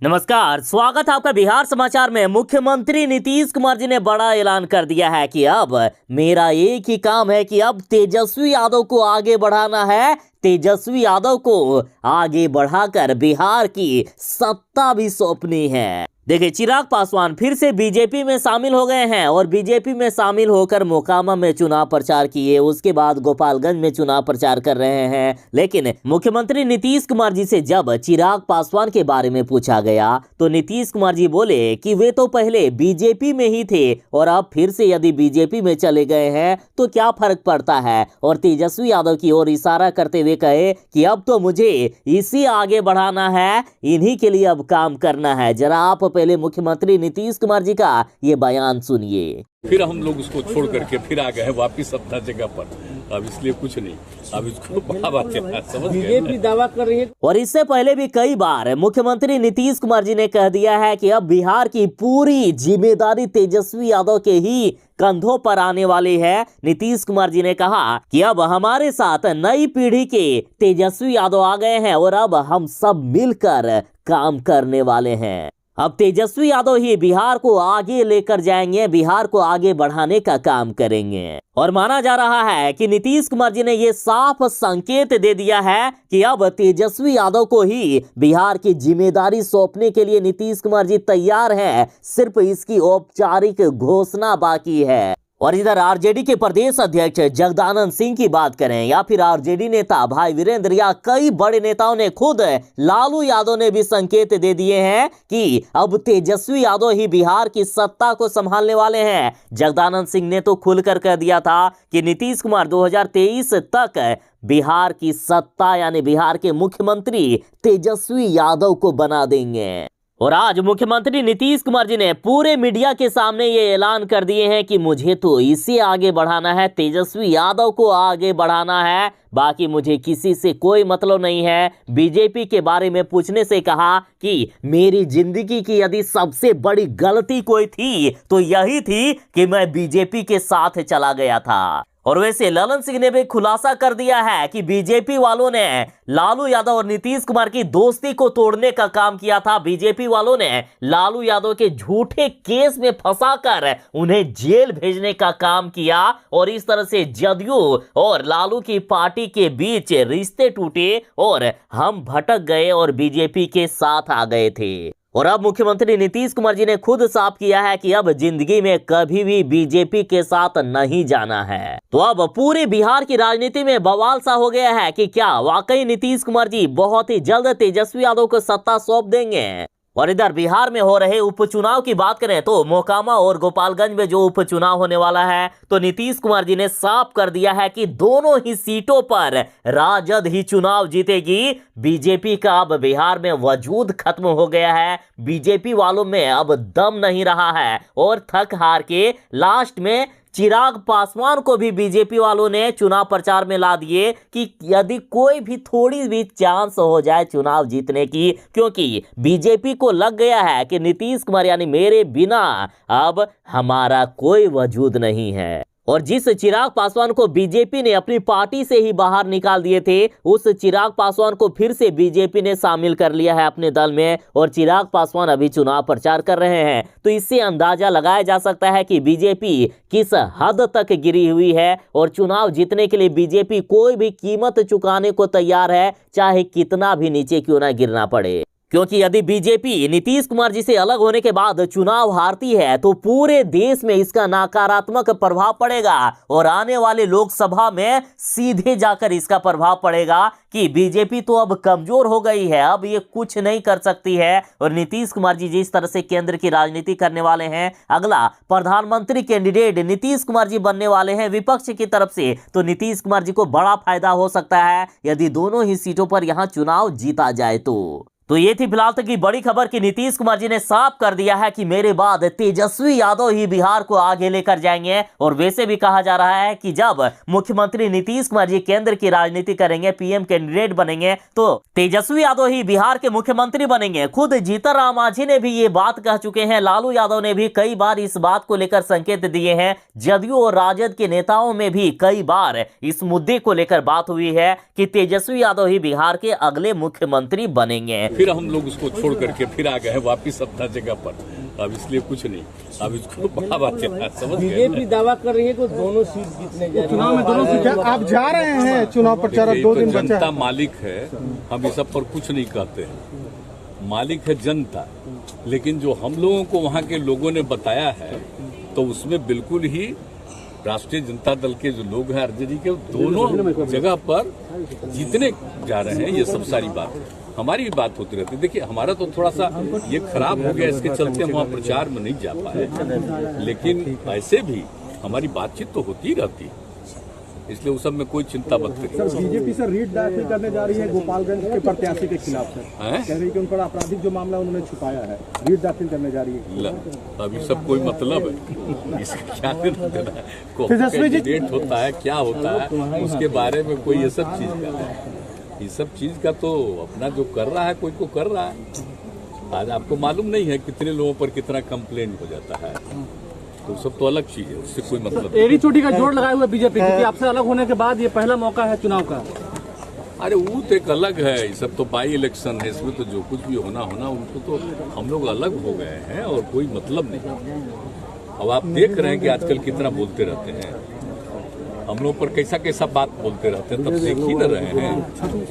नमस्कार, स्वागत है आपका बिहार समाचार में। मुख्यमंत्री नीतीश कुमार जी ने बड़ा ऐलान कर दिया है कि अब मेरा एक ही काम है कि अब तेजस्वी यादव को आगे बढ़ाना है। तेजस्वी यादव को आगे बढ़ाकर बिहार की सत्ता भी सौंपनी है। देखिए, चिराग पासवान फिर से बीजेपी में शामिल हो गए हैं और बीजेपी में शामिल होकर मोकामा में चुनाव प्रचार किए, उसके बाद गोपालगंज में चुनाव प्रचार कर रहे हैं। लेकिन मुख्यमंत्री नीतीश कुमार जी से जब चिराग पासवान के बारे में पूछा गया तो नीतीश कुमार जी बोले कि वे तो पहले बीजेपी में ही थे और अब फिर से यदि बीजेपी में चले गए हैं तो क्या फर्क पड़ता है। और तेजस्वी यादव की ओर इशारा करते हुए कहे कि अब तो मुझे इसी आगे बढ़ाना है, इन्हीं के लिए अब काम करना है। जरा आप पहले मुख्यमंत्री नीतीश कुमार जी का ये बयान सुनिए। फिर हम लोग उसको छोड़ करके फिर आ गए वापिस अपना जगह पर। अब इसलिए कुछ नहीं, अब इसको समझ बीजेपी दावा कर रही है। और इससे पहले भी कई बार मुख्यमंत्री नीतीश कुमार जी ने कह दिया है कि अब बिहार की पूरी जिम्मेदारी तेजस्वी यादव के ही कंधों पर आने वाली है। नीतीश कुमार जी ने कहा कि अब हमारे साथ नई पीढ़ी के तेजस्वी यादव आ गए हैं और अब हम सब मिलकर काम करने वाले हैं। अब तेजस्वी यादव ही बिहार को आगे लेकर जाएंगे, बिहार को आगे बढ़ाने का काम करेंगे। और माना जा रहा है कि नीतीश कुमार जी ने ये साफ संकेत दे दिया है कि अब तेजस्वी यादव को ही बिहार की जिम्मेदारी सौंपने के लिए नीतीश कुमार जी तैयार हैं। सिर्फ इसकी औपचारिक घोषणा बाकी है। और इधर आरजेडी के प्रदेश अध्यक्ष जगदानंद सिंह की बात करें या फिर आरजेडी नेता भाई वीरेंद्र या कई बड़े नेताओं ने, खुद लालू यादव ने भी संकेत दे दिए हैं कि अब तेजस्वी यादव ही बिहार की सत्ता को संभालने वाले हैं। जगदानंद सिंह ने तो खुलकर कह दिया था कि नीतीश कुमार 2023 तक बिहार की सत्ता यानी बिहार के मुख्यमंत्री तेजस्वी यादव को बना देंगे। और आज मुख्यमंत्री नीतीश कुमार जी ने पूरे मीडिया के सामने ये ऐलान कर दिए हैं कि मुझे तो इसे आगे बढ़ाना है, तेजस्वी यादव को आगे बढ़ाना है, बाकी मुझे किसी से कोई मतलब नहीं है। बीजेपी के बारे में पूछने से कहा कि मेरी जिंदगी की यदि सबसे बड़ी गलती कोई थी तो यही थी कि मैं बीजेपी के साथ चला गया था। और वैसे ललन सिंह ने भी खुलासा कर दिया है कि बीजेपी वालों ने लालू यादव और नीतीश कुमार की दोस्ती को तोड़ने का काम किया था। बीजेपी वालों ने लालू यादव के झूठे केस में फंसाकर उन्हें जेल भेजने का काम किया और इस तरह से जदयू और लालू की पार्टी के बीच रिश्ते टूटे और हम भटक गए और बीजेपी के साथ आ गए थे। और अब मुख्यमंत्री नीतीश कुमार जी ने खुद साफ किया है कि अब जिंदगी में कभी भी बीजेपी के साथ नहीं जाना है। तो अब पूरे बिहार की राजनीति में बवाल सा हो गया है कि क्या वाकई नीतीश कुमार जी बहुत ही जल्द तेजस्वी यादव को सत्ता सौंप देंगे। और इधर बिहार में हो रहे उपचुनाव की बात करें तो मोकामा और गोपालगंज में जो उपचुनाव होने वाला है तो नीतीश कुमार जी ने साफ कर दिया है कि दोनों ही सीटों पर राजद ही चुनाव जीतेगी। बीजेपी का अब बिहार में वजूद खत्म हो गया है। बीजेपी वालों में अब दम नहीं रहा है और थक हार के लास्ट में चिराग पासवान को भी बीजेपी वालों ने चुनाव प्रचार में ला दिए कि यदि कोई भी थोड़ी भी चांस हो जाए चुनाव जीतने की, क्योंकि बीजेपी को लग गया है कि नीतीश कुमार यानी मेरे बिना अब हमारा कोई वजूद नहीं है। और जिस चिराग पासवान को बीजेपी ने अपनी पार्टी से ही बाहर निकाल दिए थे, उस चिराग पासवान को फिर से बीजेपी ने शामिल कर लिया है अपने दल में और चिराग पासवान अभी चुनाव प्रचार कर रहे हैं। तो इससे अंदाजा लगाया जा सकता है कि बीजेपी किस हद तक गिरी हुई है और चुनाव जीतने के लिए बीजेपी कोई भी कीमत चुकाने को तैयार है, चाहे कितना भी नीचे क्यों ना गिरना पड़े। क्योंकि यदि बीजेपी नीतीश कुमार जी से अलग होने के बाद चुनाव हारती है तो पूरे देश में इसका नकारात्मक प्रभाव पड़ेगा और आने वाले लोकसभा में सीधे जाकर इसका प्रभाव पड़ेगा कि बीजेपी तो अब कमजोर हो गई है, अब ये कुछ नहीं कर सकती है। और नीतीश कुमार जी जिस तरह से केंद्र की राजनीति करने वाले हैं, अगला प्रधानमंत्री कैंडिडेट नीतीश कुमार जी बनने वाले हैं विपक्ष की तरफ से, तो नीतीश कुमार जी को बड़ा फायदा हो सकता है यदि दोनों ही सीटों पर यहां चुनाव जीता जाए। तो ये थी फिलहाल तक की बड़ी खबर कि नीतीश कुमार जी ने साफ कर दिया है कि मेरे बाद तेजस्वी यादव ही बिहार को आगे लेकर जाएंगे। और वैसे भी कहा जा रहा है कि जब मुख्यमंत्री नीतीश कुमार जी केंद्र की राजनीति करेंगे, पीएम कैंडिडेट बनेंगे, तो तेजस्वी यादव ही बिहार के मुख्यमंत्री बनेंगे। खुद जीतन राम मांझी ने भी ये बात कह चुके हैं, लालू यादव ने भी कई बार इस बात को लेकर संकेत दिए हैं, जदयू और राजद के नेताओं में भी कई बार इस मुद्दे को लेकर बात हुई है कि तेजस्वी यादव ही बिहार के अगले मुख्यमंत्री बनेंगे। फिर हम लोग उसको छोड़ करके फिर आ गए वापिस अपना जगह पर। अब इसलिए कुछ नहीं, अब इसको बड़ा बात है, समझ गए। बीजेपी दावा कर रही है कि दोनों सीट जीतने जा रही है। चुनाव में दोनों सीट आप जा रहे हैं, चुनाव प्रचार अब 2 दिन बचा जनता है। मालिक है, हम इस सब पर कुछ नहीं कहते हैं। मालिक है जनता, लेकिन जो हम लोगों को वहां के लोगों ने बताया है तो उसमें बिल्कुल ही राष्ट्रीय जनता दल के जो लोग हैं आरजेडी के, दोनों जगह पर जीतने जा रहे हैं। ये सब सारी बात है, हमारी भी बात होती रहती है। देखिए हमारा तो थोड़ा सा ये खराब हो गया, इसके चलते हम वहाँ प्रचार में नहीं जा पाए, लेकिन ऐसे भी हमारी बातचीत तो होती ही रहती है, इसलिए उस सब में कोई चिंता मत करिए। सर बीजेपी से रीट दाखिल करने जा रही है गोपालगंज के प्रत्याशी के खिलाफ। सर कह रही है कि उन पर आपराधिक जो मामला उन्होंने छुपाया है, रीट दाखिल करने जा रही है। अभी सब कोई मतलब है इसका क्या देना, तेजस्वी जी कैंडिडेट होता है क्या होता है उसके बारे में कोई ये सब चीज का है। ये सब चीज का तो अपना जो कर रहा है कोई को कर रहा है। आज आपको मालूम नहीं है कितने लोगों पर कितना कंप्लेंट हो जाता है, तो सब तो अलग चीज है, उससे कोई मतलब नहीं। एड़ी चोटी का जोड़ लगाए हुए बीजेपी, क्योंकि आपसे अलग होने के बाद ये पहला मौका है चुनाव का। अरे वो तो एक अलग है, ये सब तो बाई इलेक्शन है, इसमें तो जो कुछ भी होना उनको तो हम लोग अलग हो गए हैं और कोई मतलब नहीं। अब आप देख रहे हैं कि आजकल कितना बोलते रहते हैं, हम लोग पर कैसा कैसा बात बोलते रहते हैं, तब सीख ही न रहे हैं।